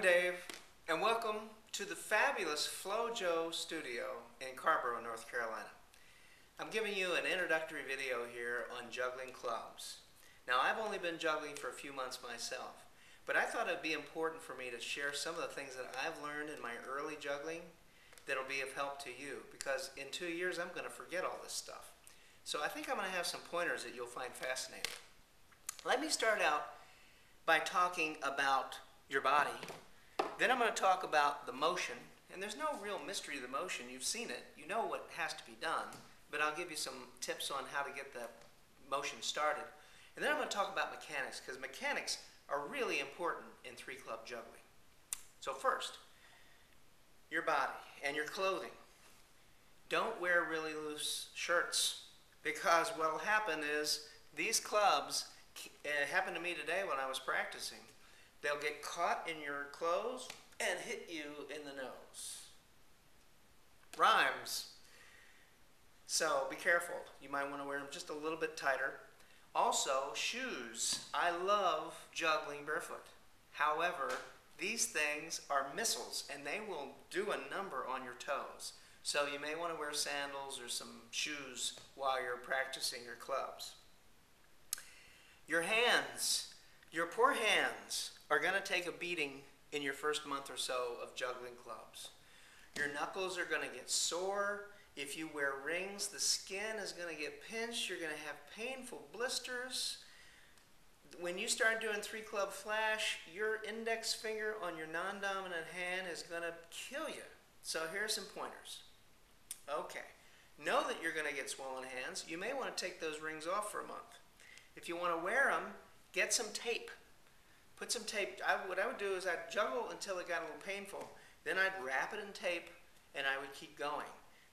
Dave, and welcome to the fabulous FloJo studio in Carborough, North Carolina. I'm giving you an introductory video here on juggling clubs. Now, I've only been juggling for a few months myself, but I thought it would be important for me to share some of the things that I've learned in my early juggling that'll be of help to you, because in 2 years I'm going to forget all this stuff. So I think I'm going to have some pointers that you'll find fascinating. Let me start out by talking about your body. Then I'm going to talk about the motion, and there's no real mystery to the motion. You've seen it. You know what has to be done, but I'll give you some tips on how to get the motion started. And then I'm going to talk about mechanics, because mechanics are really important in three-club juggling. So first, your body and your clothing. Don't wear really loose shirts, because what will happen is these clubs, it happened to me today when I was practicing, they'll get caught in your clothes and hit you in the nose. Rhymes. So be careful. You might want to wear them just a little bit tighter. Also, shoes. I love juggling barefoot. However, these things are missiles and they will do a number on your toes. So you may want to wear sandals or some shoes while you're practicing your clubs. Your hands. Your poor hands are going to take a beating in your first month or so of juggling clubs. Your knuckles are going to get sore. If you wear rings, the skin is going to get pinched. You're going to have painful blisters. When you start doing three-club flash, your index finger on your non-dominant hand is going to kill you. So here are some pointers. Okay, know that you're going to get swollen hands. You may want to take those rings off for a month. If you want to wear them, get some tape. Put some tape. What I would do is I'd juggle until it got a little painful. Then I'd wrap it in tape and I would keep going.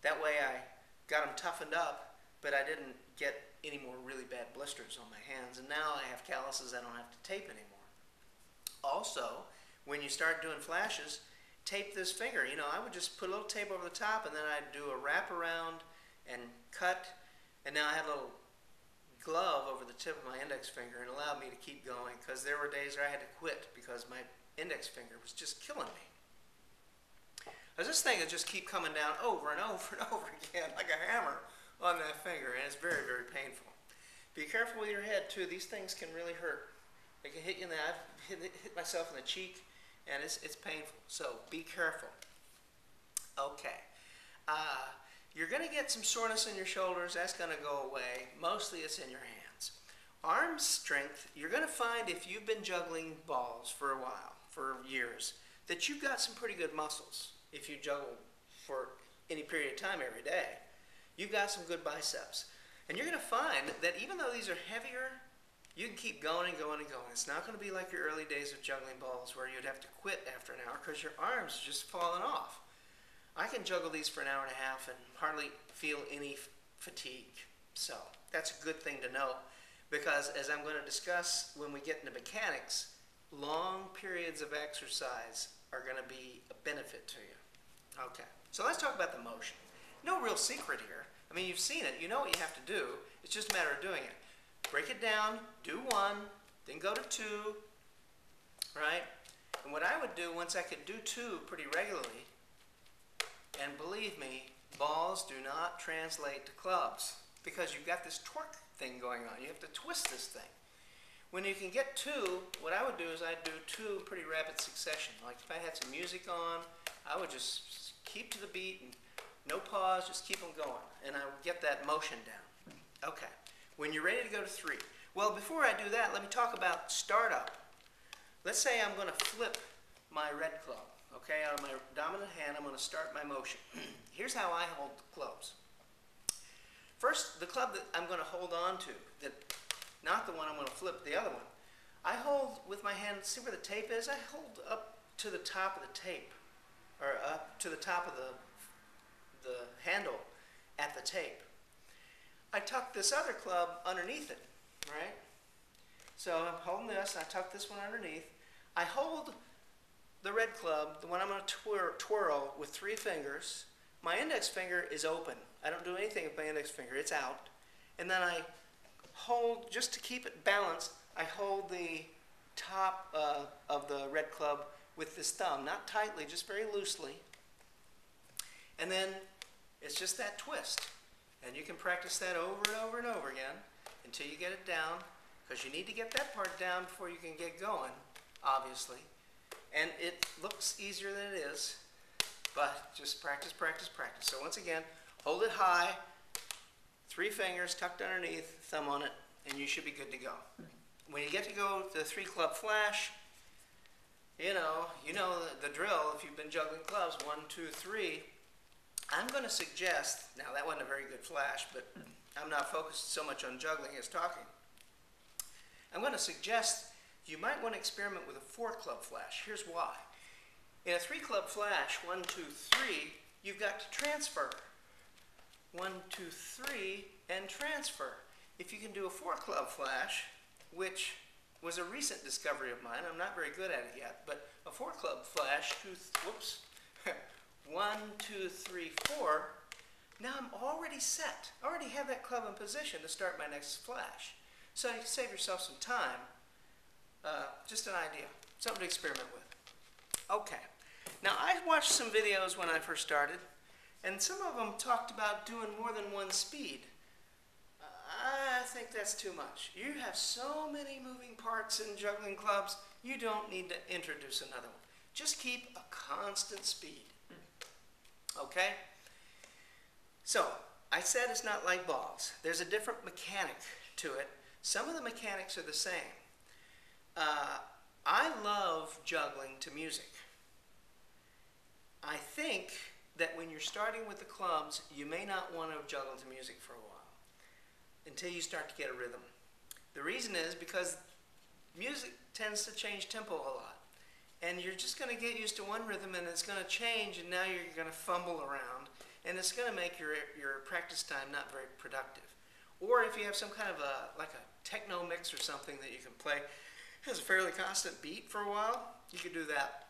That way I got them toughened up, but I didn't get any more really bad blisters on my hands. And now I have calluses, I don't have to tape anymore. Also, when you start doing flashes, tape this finger. You know, I would just put a little tape over the top and then I'd do a wrap around and cut. And now I have a little glove over the tip of my index finger and allowed me to keep going, because there were days where I had to quit because my index finger was just killing me. Because this thing would just keep coming down over and over and over again like a hammer on that finger, and it's very, very painful. Be careful with your head too. These things can really hurt. They can hit you in the eye. I've hit myself in the cheek, and it's painful. So be careful. Okay. You're going to get some soreness in your shoulders. That's going to go away. Mostly it's in your hands. Arm strength, you're going to find if you've been juggling balls for a while, for years, that you've got some pretty good muscles. If you juggle for any period of time every day, you've got some good biceps. And you're going to find that even though these are heavier, you can keep going and going and going. It's not going to be like your early days of juggling balls where you'd have to quit after an hour because your arms are just falling off. I can juggle these for an hour and a half and hardly feel any fatigue. So that's a good thing to know, because as I'm going to discuss when we get into mechanics, long periods of exercise are going to be a benefit to you. Okay, so let's talk about the motion. No real secret here. I mean, you've seen it. You know what you have to do. It's just a matter of doing it. Break it down, do one, then go to two, right? And what I would do once I could do two pretty regularly, and believe me, balls do not translate to clubs, because you've got this torque thing going on. You have to twist this thing. When you can get two, what I would do is I'd do two in pretty rapid succession. Like if I had some music on, I would just keep to the beat and no pause, just keep them going. And I would get that motion down. Okay, when you're ready to go to three. Well, before I do that, let me talk about startup. Let's say I'm going to flip my red club. Okay, out of my dominant hand, I'm going to start my motion. Here's how I hold the clubs. First, the club that I'm going to hold on to, not the one I'm going to flip, the other one, I hold with my hand, see where the tape is? I hold up to the top of the tape, or up to the top of the handle at the tape. I tuck this other club underneath it, right? So I'm holding this, I tuck this one underneath. I hold the red club, the one I'm going to twirl with 3 fingers. My index finger is open. I don't do anything with my index finger. It's out. And then I hold, just to keep it balanced, I hold the top of the red club with this thumb, not tightly, just very loosely. And then it's just that twist. And you can practice that over and over and over again until you get it down, because you need to get that part down before you can get going, obviously. And it looks easier than it is, but just practice, practice, practice. So once again, hold it high, 3 fingers tucked underneath, thumb on it, and you should be good to go. When you get to go to the 3-club flash, you know the drill if you've been juggling clubs, 1, 2, 3. I'm going to suggest, now that wasn't a very good flash, but I'm not focused so much on juggling as talking. I'm going to suggest you might want to experiment with a 4-club flash. Here's why. In a 3-club flash, 1, 2, 3, you've got to transfer. 1, 2, 3, and transfer. If you can do a 4-club flash, which was a recent discovery of mine, I'm not very good at it yet, but a 4-club flash, 1, 2, 3, 4, now I'm already set. I already have that club in position to start my next flash. So you can save yourself some time. Just an idea, something to experiment with. Okay, now I watched some videos when I first started, and some of them talked about doing more than one speed. I think that's too much. You have so many moving parts in juggling clubs, you don't need to introduce another one. Just keep a constant speed. Okay? So, I said it's not like balls. There's a different mechanic to it. Some of the mechanics are the same. I love juggling to music. I think that when you're starting with the clubs, you may not want to juggle to music for a while until you start to get a rhythm. The reason is because music tends to change tempo a lot. And you're just going to get used to one rhythm and it's going to change, and now you're going to fumble around, and it's going to make your practice time not very productive. Or if you have some kind of like a techno mix or something that you can play, has a fairly constant beat for a while, you could do that.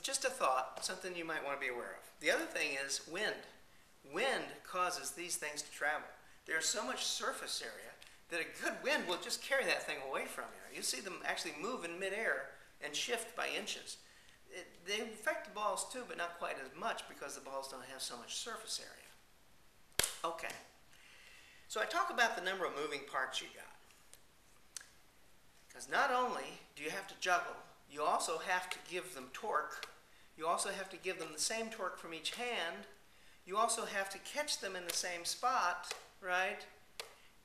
Just a thought, something you might want to be aware of. The other thing is wind. Wind causes these things to travel. There's so much surface area that a good wind will just carry that thing away from you. You see them actually move in midair and shift by inches. They affect the balls too, but not quite as much because the balls don't have so much surface area. Okay, so I talk about the number of moving parts you got. Because not only do you have to juggle, you also have to give them torque. You also have to give them the same torque from each hand. You also have to catch them in the same spot, right?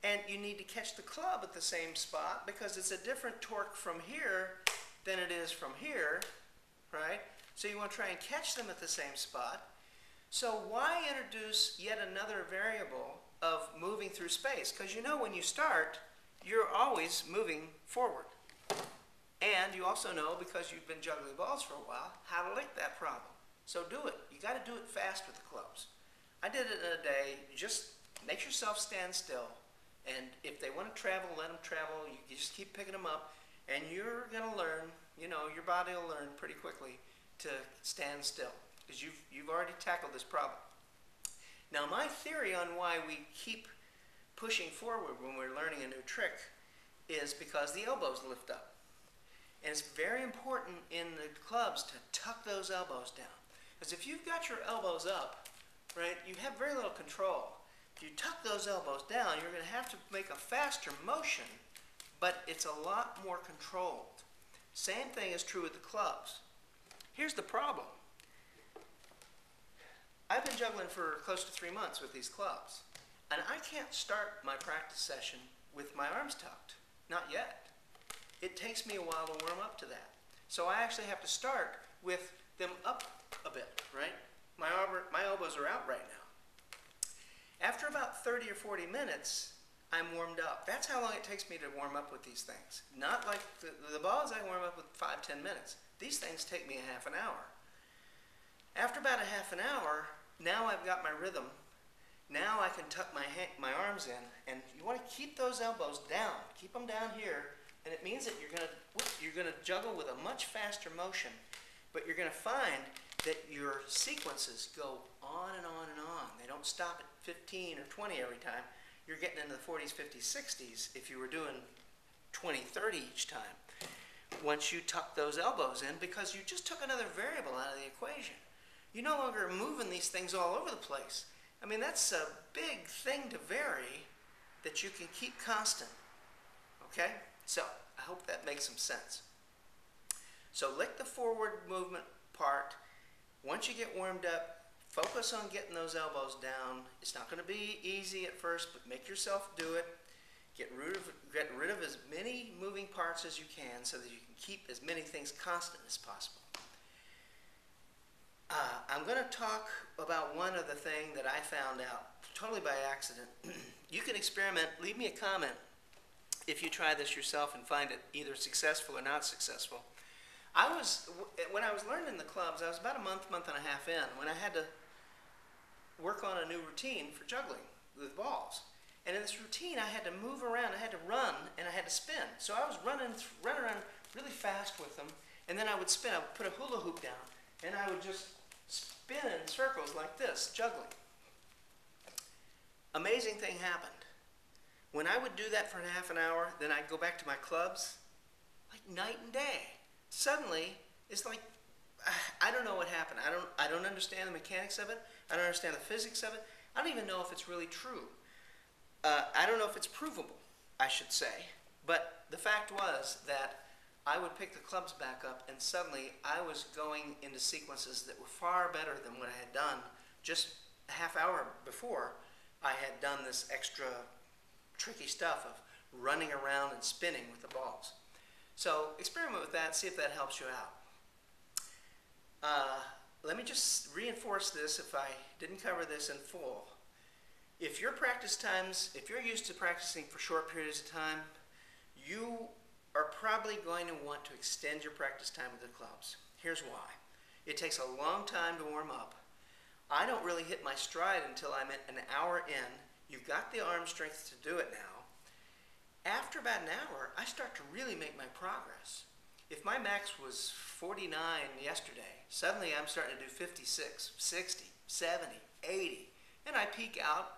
And you need to catch the club at the same spot because it's a different torque from here than it is from here, right? So you want to try and catch them at the same spot. So why introduce yet another variable of moving through space? Because you know when you start, you're always moving forward. And you also know, because you've been juggling balls for a while, how to lick that problem. So do it. You got to do it fast with the clubs. I did it in a day. You just make yourself stand still. And if they want to travel, let them travel. You just keep picking them up. And you're going to learn, your body will learn pretty quickly to stand still. Because you've already tackled this problem. Now my theory on why we keep pushing forward when we're learning a new trick is because the elbows lift up. And it's very important in the clubs to tuck those elbows down. Because if you've got your elbows up, right, you have very little control. If you tuck those elbows down, you're going to have to make a faster motion, but it's a lot more controlled. Same thing is true with the clubs. Here's the problem. I've been juggling for close to 3 months with these clubs, and I can't start my practice session with my arms tucked. Not yet. It takes me a while to warm up to that. So I actually have to start with them up a bit, right? My elbows are out right now. After about 30 or 40 minutes, I'm warmed up. That's how long it takes me to warm up with these things. Not like the balls I warm up with 5-10 minutes. These things take me a half an hour. After about a half an hour, now I've got my rhythm. Now I can tuck my arms in, and you want to keep those elbows down. Keep them down here, and it means that you're going to juggle with a much faster motion, but you're going to find that your sequences go on and on and on. They don't stop at 15 or 20 every time. You're getting into the 40s, 50s, 60s if you were doing 20, 30 each time. once you tuck those elbows in, because you just took another variable out of the equation. You're no longer moving these things all over the place. I mean, that's a big thing to vary that you can keep constant. Okay? So, I hope that makes some sense. So, lick the forward movement part. Once you get warmed up, focus on getting those elbows down. It's not going to be easy at first, but make yourself do it. Get rid of as many moving parts as you can so that you can keep as many things constant as possible. I'm going to talk about one other thing that I found out totally by accident. You can experiment. Leave me a comment if you try this yourself and find it either successful or not successful. When I was learning the clubs, I was about a month and a half in when I had to work on a new routine for juggling with balls. And in this routine, I had to move around, I had to run, and I had to spin. So I was running around really fast with them, and then I would spin. I would put a hula hoop down, and I would just spin in circles like this, juggling. Amazing thing happened. When I would do that for half an hour, then I'd go back to my clubs, like night and day. Suddenly, it's like, I don't know what happened. I don't understand the mechanics of it. I don't understand the physics of it. I don't even know if it's really true. I don't know if it's provable, I should say. But the fact was that I would pick the clubs back up, and suddenly I was going into sequences that were far better than what I had done just a half hour before. I had done this extra tricky stuff of running around and spinning with the balls. So experiment with that, see if that helps you out. Let me just reinforce this if I didn't cover this in full. If your practice times, if you're used to practicing for short periods of time, you are probably going to want to extend your practice time with the clubs. Here's why. It takes a long time to warm up. I don't really hit my stride until I'm at an hour in. You've got the arm strength to do it now. After about an hour, I start to really make my progress. If my max was 49 yesterday, suddenly I'm starting to do 56, 60, 70, 80, and I peak out,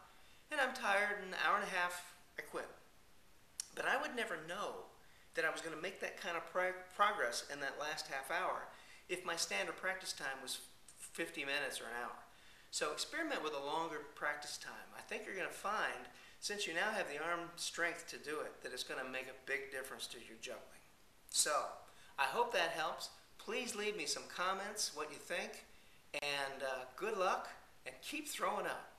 and I'm tired, and an hour and a half, I quit. But I would never know that I was going to make that kind of progress in that last half hour if my standard practice time was 50 minutes or an hour. So experiment with a longer practice time. I think you're going to find, since you now have the arm strength to do it, that it's going to make a big difference to your juggling. So I hope that helps. Please leave me some comments, what you think, and good luck, and keep throwing up.